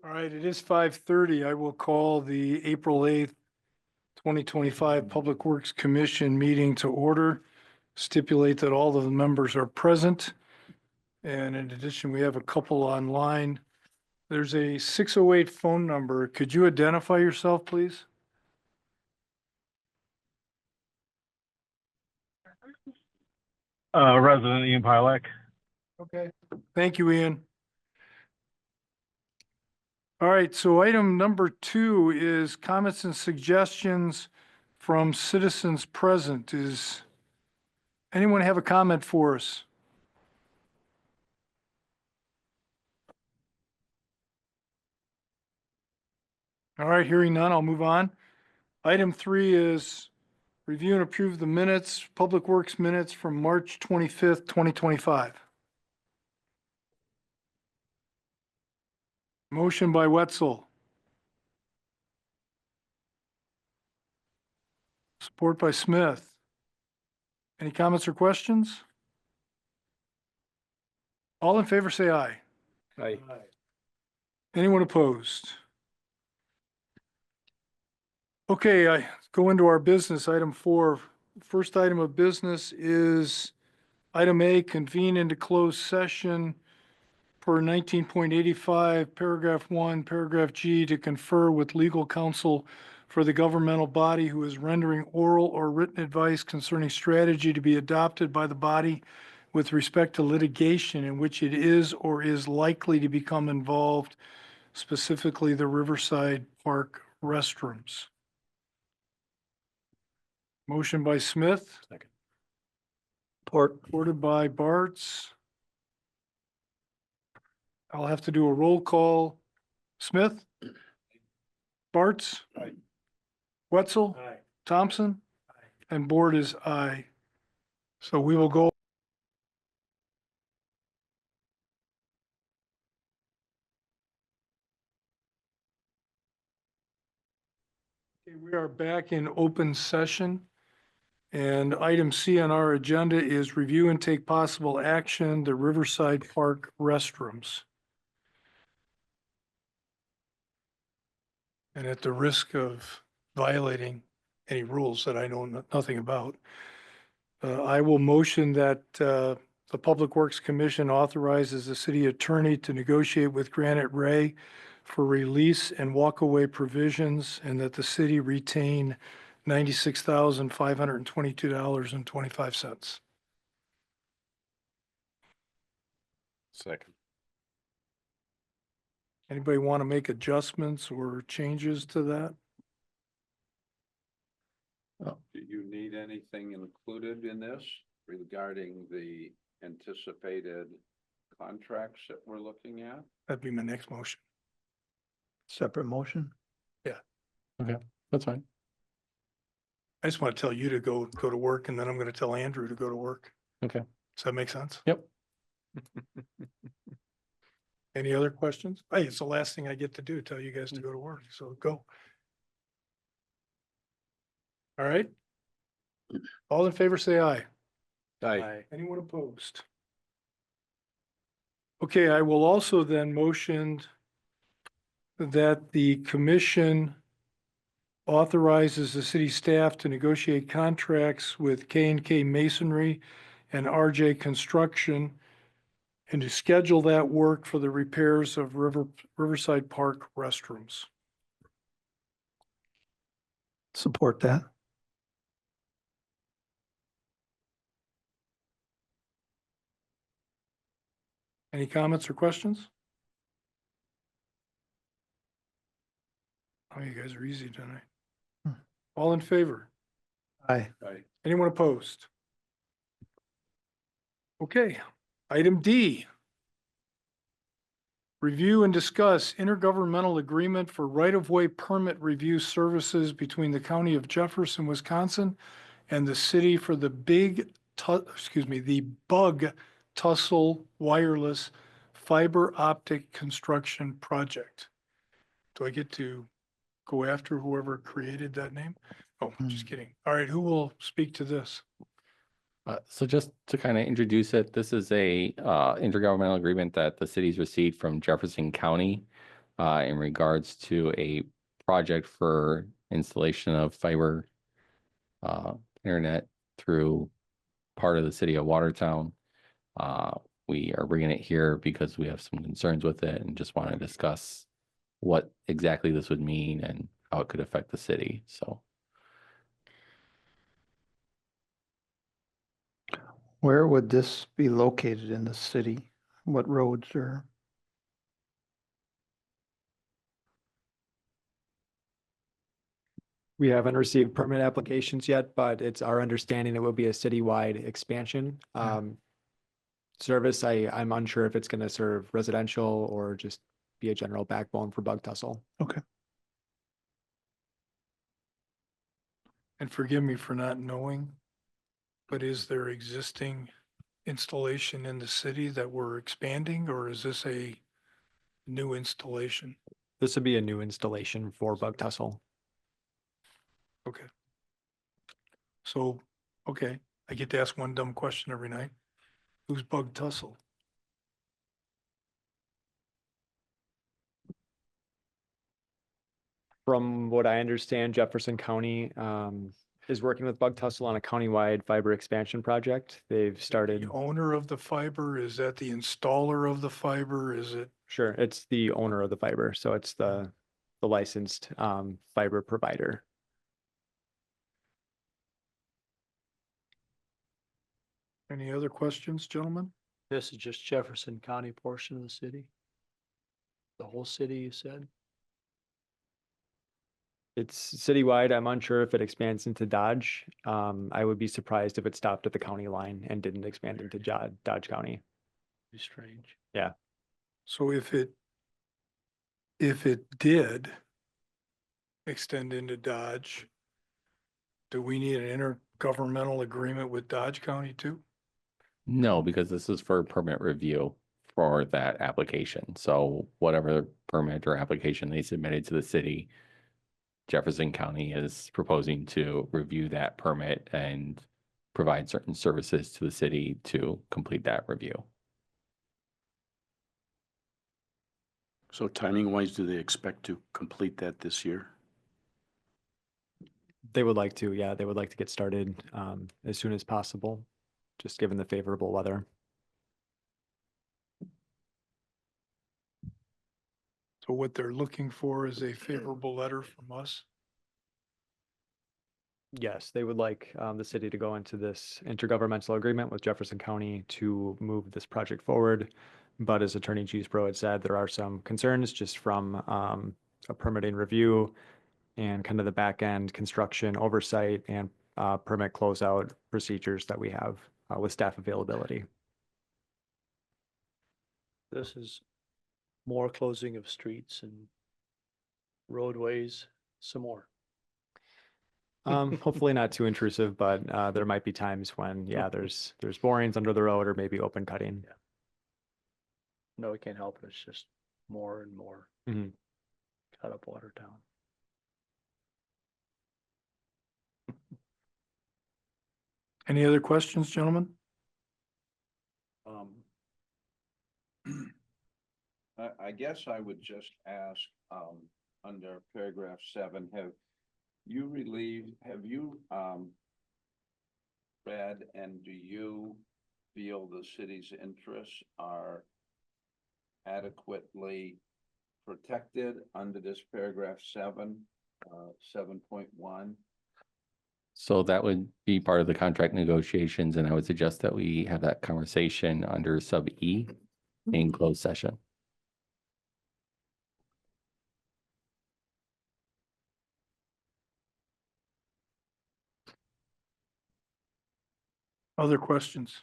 All right, it is 5:30. I will call the April 8th, 2025 Public Works Commission meeting to order. Stipulate that all of the members are present. And in addition, we have a couple online. There's a 608 phone number. Could you identify yourself, please? Resident Ian Pilak. Okay. Thank you, Ian. All right, so item number 2 is comments and suggestions from citizens present. Is anyone have a comment for us? All right, hearing none, I'll move on. Item 3 is review and approve the minutes, Public Works minutes from March 25th, 2025. Motion by Wetzel. Support by Smith. Any comments or questions? All in favor, say aye. Aye. Anyone opposed? Okay, I go into our business, item 4. First item of business is item A, convene into closed session per 19.85, paragraph 1, paragraph G, to confer with legal counsel for the governmental body who is rendering oral or written advice concerning strategy to be adopted by the body with respect to litigation in which it is or is likely to become involved, specifically the Riverside Park restrooms. Motion by Smith. Second. Supported by Bartz. I'll have to do a roll call. Smith? Bartz? Aye. Wetzel? Aye. Thompson? And Board is aye. So we will go. Okay, we are back in open session. And item C on our agenda is review and take possible action, the Riverside Park restrooms. And at the risk of violating any rules that I know nothing about, I will motion that the Public Works Commission authorizes the city attorney to negotiate with Granite Ray for release and walkaway provisions, and that the city retain $96,522.25. Second. Anybody want to make adjustments or changes to that? Do you need anything included in this regarding the anticipated contracts that we're looking at? That'd be my next motion. Separate motion? That's fine. I just want to tell you to go to work, and then I'm going to tell Andrew to go to work. Okay. Does that make sense? Yep. Any other questions? Hey, it's the last thing I get to do, tell you guys to go to work, so go. All right. All in favor, say aye. Aye. Anyone opposed? Okay, I will also then motion that the commission authorizes the city staff to negotiate contracts with K&K Masonry and RJ Construction and to schedule that work for the repairs of Riverside Park restrooms. Support that. Any comments or questions? Oh, you guys are easy tonight. All in favor? Aye. Right. Anyone opposed? Okay, item D. Review and discuss intergovernmental agreement for right-of-way permit review services between the county of Jefferson, Wisconsin and the city for the Bug Tussle Wireless Fiber Optic Construction Project. Do I get to go after whoever created that name? Oh, just kidding. All right, who will speak to this? So just to kind of introduce it, this is a intergovernmental agreement that the city's received from Jefferson County in regards to a project for installation of fiber internet through part of the city of Watertown. We are bringing it here because we have some concerns with it and just want to discuss what exactly this would mean and how it could affect the city. So Where would this be located in the city? What roads or? We haven't received permit applications yet, but it's our understanding it will be a citywide expansion. Service, I'm unsure if it's going to serve residential or just be a general backbone for Bug Tussle. And forgive me for not knowing, but is there existing installation in the city that we're expanding, or is this a new installation? This would be a new installation for Bug Tussle. Okay. So, okay, I get to ask one dumb question every night. Who's Bug Tussle? From what I understand, Jefferson County is working with Bug Tussle on a countywide fiber expansion project. They've started, The owner of the fiber? Is that the installer of the fiber? Is it? sure, it's the owner of the fiber, so it's the licensed fiber provider. Any other questions, gentlemen? This is just Jefferson County portion of the city? The whole city, you said? It's citywide. I'm unsure if it expands into Dodge. I would be surprised if it stopped at the county line and didn't expand into Dodge County. Be strange. So if it did extend into Dodge, do we need an intergovernmental agreement with Dodge County too? no, because this is for permit review for that application. So whatever permit or application they submitted to the city, Jefferson County is proposing to review that permit and provide certain services to the city to complete that review. So timing wise, do they expect to complete that this year? They would like to, yeah, they would like to get started as soon as possible, just given the favorable weather. So what they're looking for is a favorable letter from us. Yes, they would like the city to go into this intergovernmental agreement with Jefferson County to move this project forward. But as Attorney Giesbro had said, there are some concerns just from a permitting review and kind of the back end construction oversight and permit closeout procedures that we have with staff availability. This is more closing of streets and roadways, some more. Hopefully not too intrusive, but there might be times when, yeah, there's borings under the road or maybe open cutting. No, we can't help it. It's just more and more. Mhm. Cut up Watertown. Any other questions, gentlemen? I guess I would just ask, under paragraph 7, have you read and do you feel the city's interests are adequately protected under this paragraph 7, 7.1? So that would be part of the contract negotiations, and I would suggest that we have that conversation under sub E in closed session. Other questions?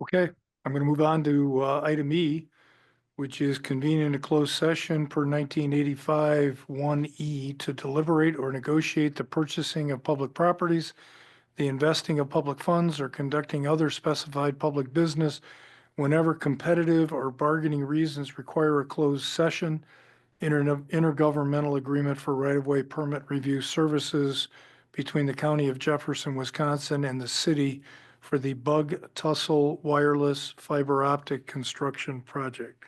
Okay, I'm going to move on to item E, which is convening a closed session per 1985 1E to deliberate or negotiate the purchasing of public properties, the investing of public funds, or conducting other specified public business whenever competitive or bargaining reasons require a closed session. Intergovernmental agreement for right-of-way permit review services between the county of Jefferson, Wisconsin and the city for the Bug Tussle Wireless Fiber Optic Construction Project.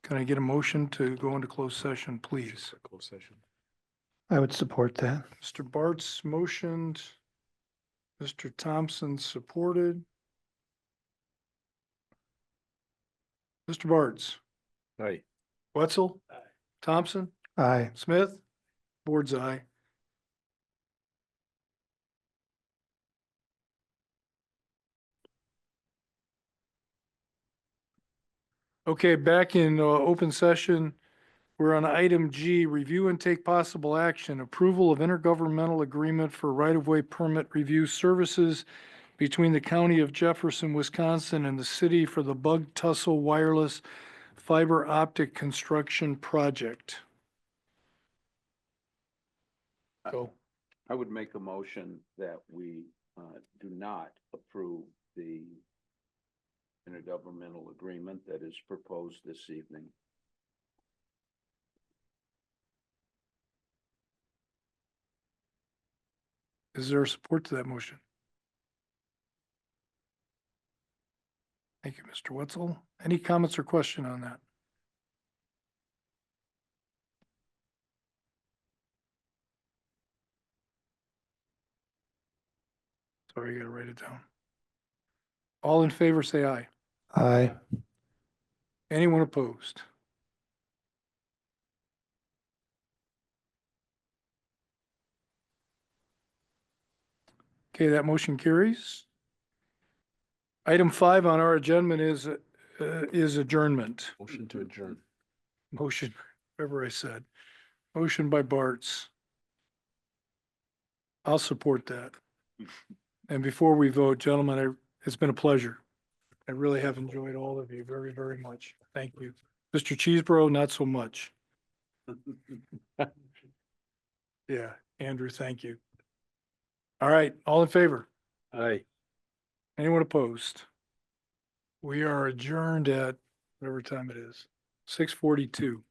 Can I get a motion to go into closed session, please? Closed session. I would support that. Mr. Bartz motioned. Mr. Thompson supported. Mr. Bartz, Aye. Wetzel, Thompson, Aye. Smith, Board's eye. Okay, back in open session, we're on item G, review and take possible action, approval of intergovernmental agreement for right-of-way permit review services between the county of Jefferson, Wisconsin and the city for the Bug Tussle Wireless Fiber Optic Construction Project. Go. I would make a motion that we do not approve the intergovernmental agreement that is proposed this evening. Is there support to that motion? Thank you, Mr. Wetzel. Any comments or question on that? Sorry, you gotta write it down. All in favor, say aye. Aye. Anyone opposed? Okay, that motion carries. Item 5 on our agenda is adjournment. Motion to adjourn. Motion, whatever I said. Motion by Bartz. I'll support that. And before we vote, gentlemen, it's been a pleasure. I really have enjoyed all of you very, very much. Thank you. Mr. Cheesebro, not so much. Yeah, Andrew, thank you. All right, all in favor? Aye. Anyone opposed? We are adjourned at whatever time it is, 6:42.